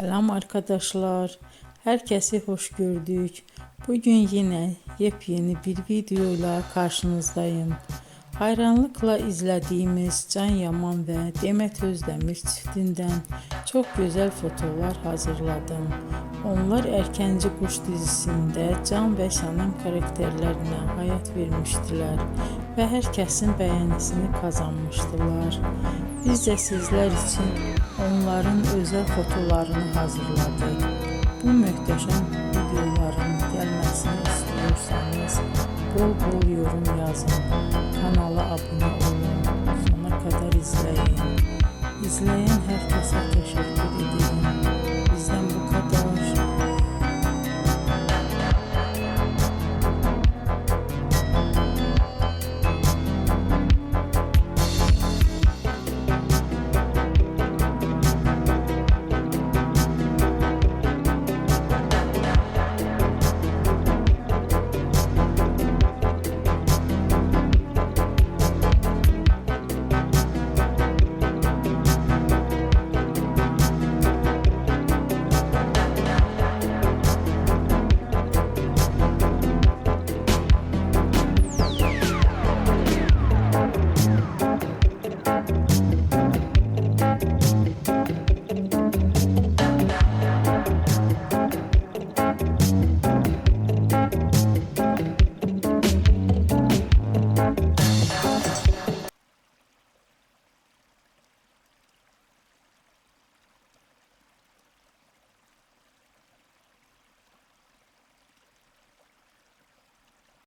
Selam arkadaşlar. Herkesi hoş gördük. Bugün yine yepyeni bir videoyla karşınızdayım. Hayranlıkla izlediğimiz Can Yaman ve Demet Özdemir çiftinden çok güzel fotolar hazırladım. Onlar Erkenci Kuş dizisinde Can ve Şanan karakterlerine hayat vermiştiler ve herkesin beğenisini kazanmıştılar. Biz de sizler için onların özel fotolarını hazırladık. Bu muhteşem videoların gelmesini istiyorsanız bol bol yorum yazın. Kanala abone olun. Sona kadar izleyin. İzleyen herkese teşekkür ederim.